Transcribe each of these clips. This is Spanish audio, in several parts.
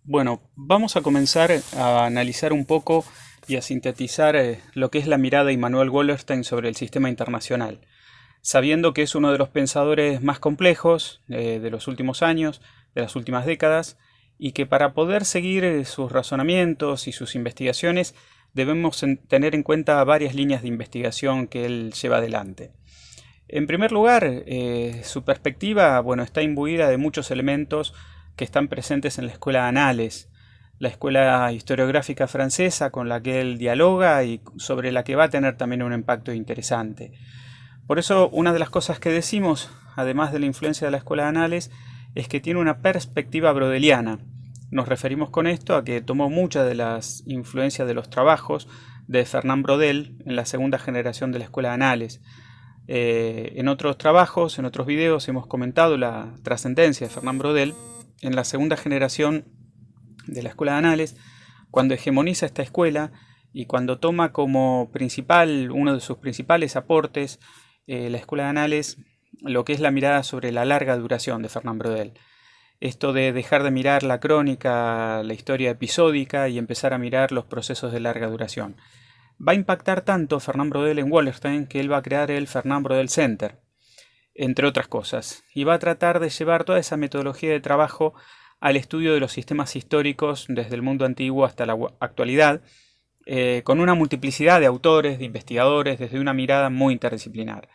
Bueno, vamos a comenzar a analizar un poco y a sintetizar lo que es la mirada de Immanuel Wallerstein sobre el sistema internacional, sabiendo que es uno de los pensadores más complejos de los últimos años, de las últimas décadas, y que para poder seguir sus razonamientos y sus investigaciones debemos tener en cuenta varias líneas de investigación que él lleva adelante. En primer lugar, su perspectiva, bueno, está imbuida de muchos elementos que están presentes en la escuela de Annales, la escuela historiográfica francesa con la que él dialoga y sobre la que va a tener también un impacto interesante. Por eso, una de las cosas que decimos, además de la influencia de la escuela de Annales, es que tiene una perspectiva brodeliana. Nos referimos con esto a que tomó muchas de las influencias de los trabajos de Fernand Braudel en la segunda generación de la escuela de Annales. En otros trabajos, en otros videos, hemos comentado la trascendencia de Fernand Braudel en la segunda generación de la escuela de Annales, cuando hegemoniza esta escuela y cuando toma como principal, uno de sus principales aportes, la escuela de Annales, lo que es la mirada sobre la larga duración de Fernand Braudel. Esto de dejar de mirar la crónica, la historia episódica y empezar a mirar los procesos de larga duración. Va a impactar tanto Fernand Braudel en Wallerstein que él va a crear el Fernand Braudel Center, entre otras cosas, y va a tratar de llevar toda esa metodología de trabajo al estudio de los sistemas históricos desde el mundo antiguo hasta la actualidad, con una multiplicidad de autores, de investigadores, desde una mirada muy interdisciplinar.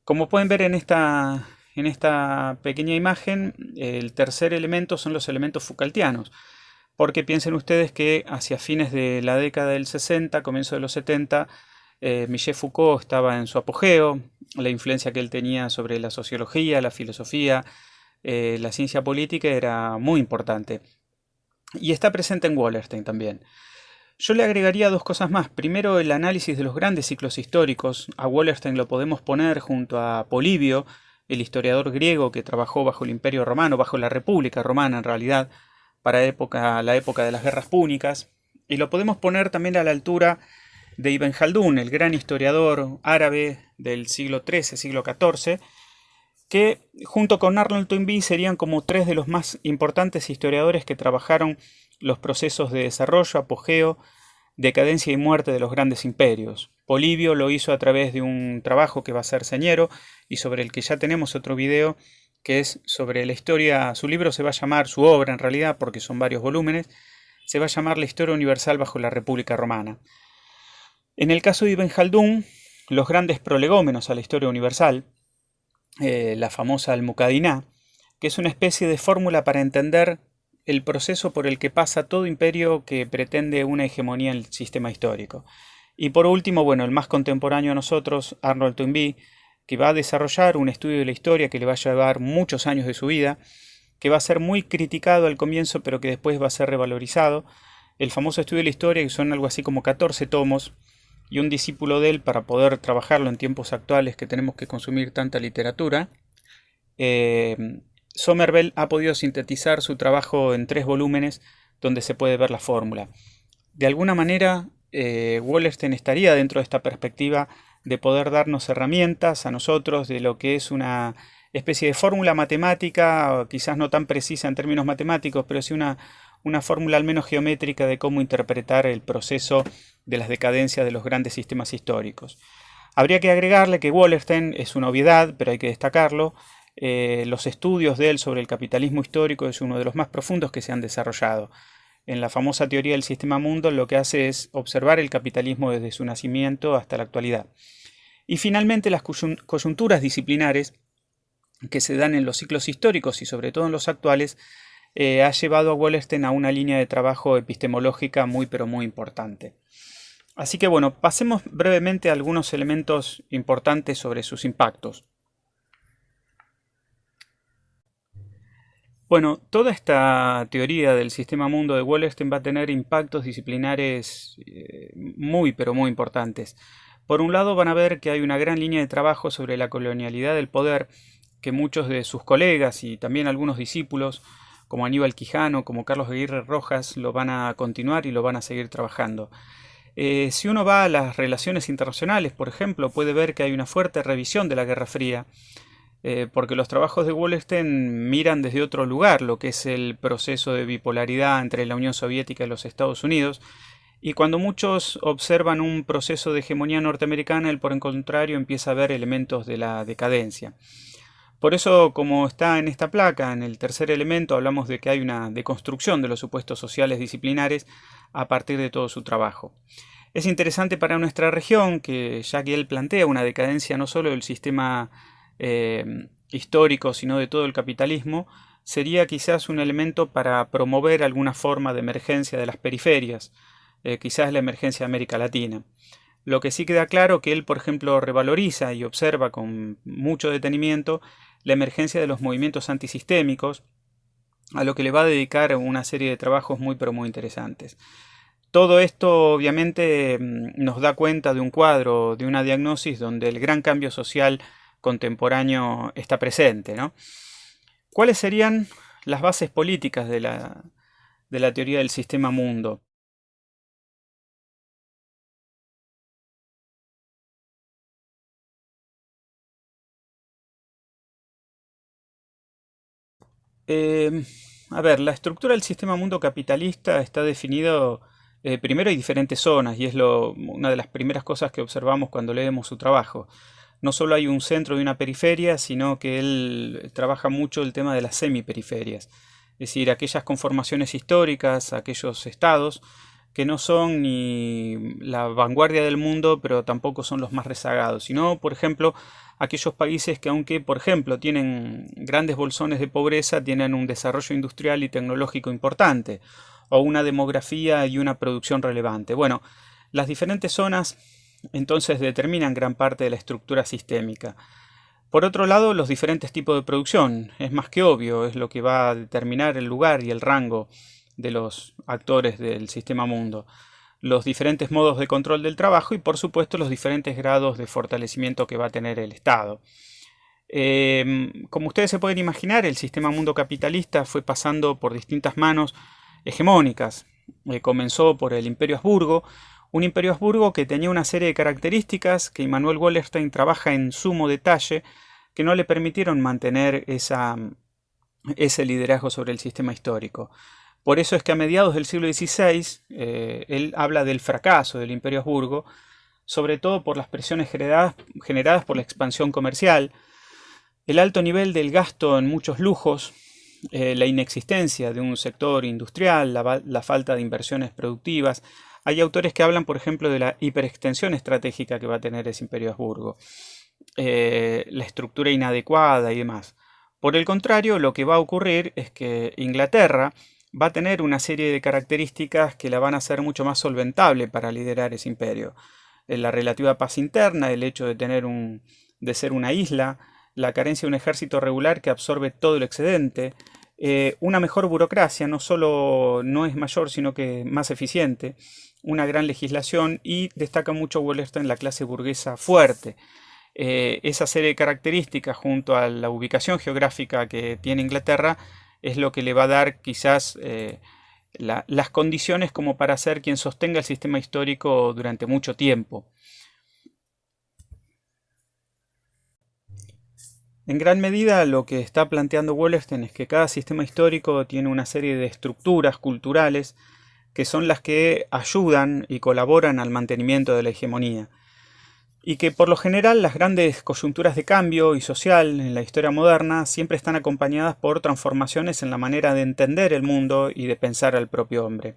Como pueden ver en esta pequeña imagen, el tercer elemento son los elementos Foucaultianos, porque piensen ustedes que hacia fines de la década del 60, comienzo de los 70, Michel Foucault estaba en su apogeo, la influencia que él tenía sobre la sociología, la filosofía, la ciencia política era muy importante. Y está presente en Wallerstein también. Yo le agregaría dos cosas más. Primero, el análisis de los grandes ciclos históricos. A Wallerstein lo podemos poner junto a Polibio, el historiador griego que trabajó bajo el Imperio Romano, bajo la República Romana en realidad, para la época de las guerras púnicas. Y lo podemos poner también a la altura de Ibn Khaldún, el gran historiador árabe del siglo XIII, siglo XIV, que junto con Arnold Toynbee serían como tres de los más importantes historiadores que trabajaron los procesos de desarrollo, apogeo, decadencia y muerte de los grandes imperios. Polibio lo hizo a través de un trabajo que va a ser señero y sobre el que ya tenemos otro video, que es sobre la historia. Su libro se va a llamar, su obra en realidad, porque son varios volúmenes, se va a llamar La historia universal bajo la República Romana. En el caso de Ibn Khaldún, los grandes prolegómenos a la historia universal, la famosa Al-Muqaddiná, que es una especie de fórmula para entender el proceso por el que pasa todo imperio que pretende una hegemonía en el sistema histórico. Y por último, bueno, el más contemporáneo a nosotros, Arnold Toynbee, que va a desarrollar un estudio de la historia que le va a llevar muchos años de su vida, que va a ser muy criticado al comienzo, pero que después va a ser revalorizado. El famoso estudio de la historia, que son algo así como 14 tomos, y un discípulo de él, para poder trabajarlo en tiempos actuales que tenemos que consumir tanta literatura, Somerville ha podido sintetizar su trabajo en 3 volúmenes donde se puede ver la fórmula. De alguna manera, Wallerstein estaría dentro de esta perspectiva de poder darnos herramientas a nosotros de lo que es una especie de fórmula matemática, quizás no tan precisa en términos matemáticos, pero sí una fórmula al menos geométrica de cómo interpretar el proceso de las decadencias de los grandes sistemas históricos. Habría que agregarle que Wallerstein es una obviedad, pero hay que destacarlo. Los estudios de él sobre el capitalismo histórico es uno de los más profundos que se han desarrollado. En la famosa teoría del sistema mundo lo que hace es observar el capitalismo desde su nacimiento hasta la actualidad. Y finalmente las coyunturas disciplinares que se dan en los ciclos históricos y sobre todo en los actuales ha llevado a Wallerstein a una línea de trabajo epistemológica muy pero muy importante. Así que bueno, pasemos brevemente a algunos elementos importantes sobre sus impactos. Bueno, toda esta teoría del sistema mundo de Wallerstein va a tener impactos disciplinares muy pero muy importantes. Por un lado van a ver que hay una gran línea de trabajo sobre la colonialidad del poder que muchos de sus colegas y también algunos discípulos como Aníbal Quijano, como Carlos Aguirre Rojas, lo van a continuar y lo van a seguir trabajando. Si uno va a las relaciones internacionales, por ejemplo, puede ver que hay una fuerte revisión de la Guerra Fría, porque los trabajos de Wallerstein miran desde otro lugar lo que es el proceso de bipolaridad entre la Unión Soviética y los Estados Unidos, y cuando muchos observan un proceso de hegemonía norteamericana, él por el contrario empieza a ver elementos de la decadencia. Por eso, como está en esta placa, en el tercer elemento hablamos de que hay una deconstrucción de los supuestos sociales disciplinares a partir de todo su trabajo. Es interesante para nuestra región que, ya que él plantea una decadencia no solo del sistema histórico, sino de todo el capitalismo, sería quizás un elemento para promover alguna forma de emergencia de las periferias, quizás la emergencia de América Latina. Lo que sí queda claro que él, por ejemplo, revaloriza y observa con mucho detenimiento la emergencia de los movimientos antisistémicos, a lo que le va a dedicar una serie de trabajos muy pero muy interesantes. Todo esto obviamente nos da cuenta de un cuadro, de una diagnosis donde el gran cambio social contemporáneo está presente, ¿no? ¿Cuáles serían las bases políticas de la teoría del sistema mundo? Eh, a ver, la estructura del sistema mundo capitalista está definido, primero hay diferentes zonas y es una de las primeras cosas que observamos cuando leemos su trabajo. No solo hay un centro y una periferia, sino que él trabaja mucho el tema de las semiperiferias, es decir, aquellas conformaciones históricas, aquellos estados que no son ni la vanguardia del mundo, pero tampoco son los más rezagados, sino, por ejemplo, aquellos países que aunque, por ejemplo, tienen grandes bolsones de pobreza, tienen un desarrollo industrial y tecnológico importante, o una demografía y una producción relevante. Bueno, las diferentes zonas entonces determinan gran parte de la estructura sistémica. Por otro lado, los diferentes tipos de producción, es más que obvio, es lo que va a determinar el lugar y el rango de los actores del sistema mundo, los diferentes modos de control del trabajo y por supuesto los diferentes grados de fortalecimiento que va a tener el Estado. Como ustedes se pueden imaginar, el sistema mundo capitalista fue pasando por distintas manos hegemónicas. Comenzó por el Imperio Habsburgo, un Imperio Habsburgo que tenía una serie de características que Immanuel Wallerstein trabaja en sumo detalle, que no le permitieron mantener ese liderazgo sobre el sistema histórico. Por eso es que a mediados del siglo XVI él habla del fracaso del Imperio Habsburgo, sobre todo por las presiones generadas por la expansión comercial, el alto nivel del gasto en muchos lujos, la inexistencia de un sector industrial, la falta de inversiones productivas. Hay autores que hablan, por ejemplo, de la hiperextensión estratégica que va a tener ese Imperio Habsburgo, la estructura inadecuada y demás. Por el contrario, lo que va a ocurrir es que Inglaterra va a tener una serie de características que la van a hacer mucho más solventable para liderar ese imperio. La relativa paz interna, el hecho de ser una isla, la carencia de un ejército regular que absorbe todo el excedente, una mejor burocracia, no solo no es mayor, sino que más eficiente, una gran legislación y destaca mucho Wallerstein la clase burguesa fuerte. Esa serie de características junto a la ubicación geográfica que tiene Inglaterra es lo que le va a dar quizás las condiciones como para ser quien sostenga el sistema histórico durante mucho tiempo. En gran medida lo que está planteando Wallerstein es que cada sistema histórico tiene una serie de estructuras culturales que son las que ayudan y colaboran al mantenimiento de la hegemonía. Y que por lo general las grandes coyunturas de cambio y social en la historia moderna siempre están acompañadas por transformaciones en la manera de entender el mundo y de pensar al propio hombre.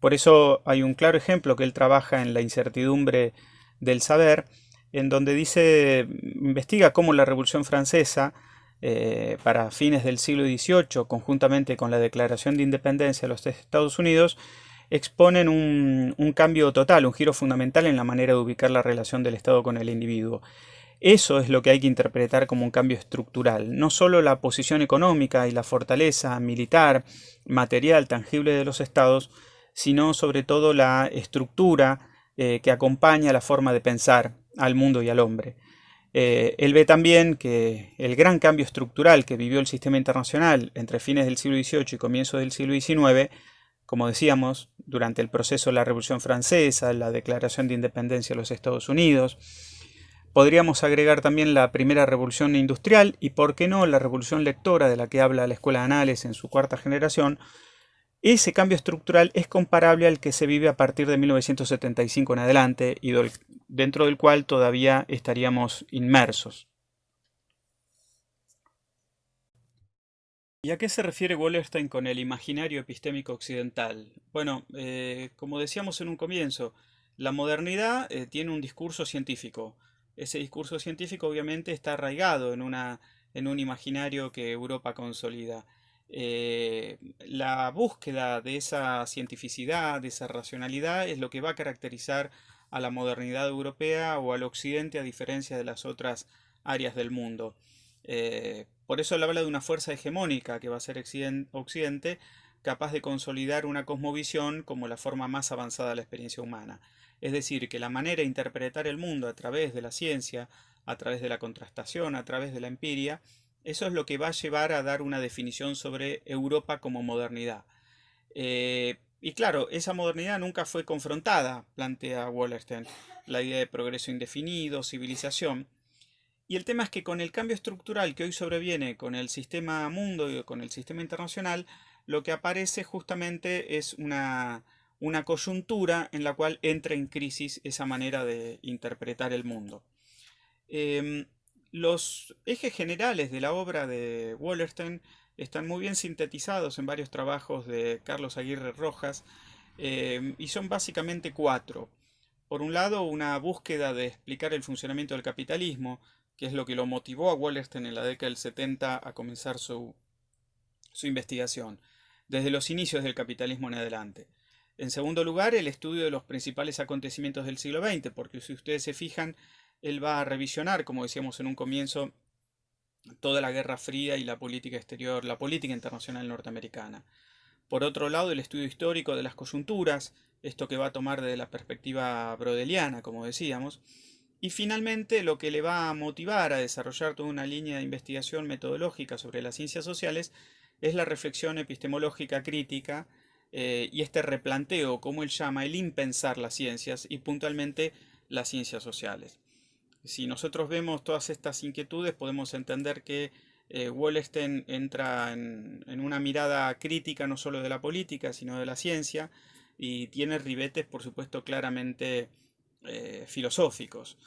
Por eso hay un claro ejemplo que él trabaja en La incertidumbre del saber, en donde investiga cómo la Revolución Francesa, para fines del siglo XVIII, conjuntamente con la Declaración de Independencia de los Estados Unidos, exponen un cambio total, un giro fundamental en la manera de ubicar la relación del Estado con el individuo. Eso es lo que hay que interpretar como un cambio estructural, no solo la posición económica y la fortaleza militar, material, tangible de los estados, sino sobre todo la estructura que acompaña la forma de pensar al mundo y al hombre. Él ve también que el gran cambio estructural que vivió el sistema internacional entre fines del siglo XVIII y comienzos del siglo XIX, como decíamos, durante el proceso de la Revolución Francesa, la Declaración de Independencia de los Estados Unidos, Podríamos agregar también la primera revolución industrial y, por qué no, la revolución lectora de la que habla la Escuela de Anales en su cuarta generación. Ese cambio estructural es comparable al que se vive a partir de 1975 en adelante y dentro del cual todavía estaríamos inmersos. ¿Y a qué se refiere Wallerstein con el imaginario epistémico occidental? Bueno, como decíamos en un comienzo, la modernidad tiene un discurso científico. Ese discurso científico obviamente está arraigado en un imaginario que Europa consolida. La búsqueda de esa cientificidad, de esa racionalidad, es lo que va a caracterizar a la modernidad europea o al occidente a diferencia de las otras áreas del mundo. Por eso él habla de una fuerza hegemónica que va a ser Occidente, capaz de consolidar una cosmovisión como la forma más avanzada de la experiencia humana. Es decir, que la manera de interpretar el mundo a través de la ciencia, a través de la contrastación, a través de la empiria, eso es lo que va a llevar a dar una definición sobre Europa como modernidad. Y claro, esa modernidad nunca fue confrontada, plantea Wallerstein, la idea de progreso indefinido, civilización. Y el tema es que con el cambio estructural que hoy sobreviene con el sistema mundo y con el sistema internacional, lo que aparece justamente es una coyuntura en la cual entra en crisis esa manera de interpretar el mundo. Em, los ejes generales de la obra de Wallerstein están muy bien sintetizados en varios trabajos de Carlos Aguirre Rojas y son básicamente cuatro. Por un lado, una búsqueda de explicar el funcionamiento del capitalismo, que es lo que lo motivó a Wallerstein en la década del 70 a comenzar su investigación, desde los inicios del capitalismo en adelante. En segundo lugar, el estudio de los principales acontecimientos del siglo XX, porque si ustedes se fijan, él va a revisionar, como decíamos en un comienzo, toda la Guerra Fría y la política exterior, la política internacional norteamericana. Por otro lado, el estudio histórico de las coyunturas, esto que va a tomar desde la perspectiva brodeliana, como decíamos. Y finalmente, lo que le va a motivar a desarrollar toda una línea de investigación metodológica sobre las ciencias sociales es la reflexión epistemológica crítica y este replanteo, como él llama, el impensar las ciencias y puntualmente las ciencias sociales. Si nosotros vemos todas estas inquietudes, podemos entender que Wallerstein entra en una mirada crítica no solo de la política, sino de la ciencia, y tiene ribetes, por supuesto, claramente filosóficos.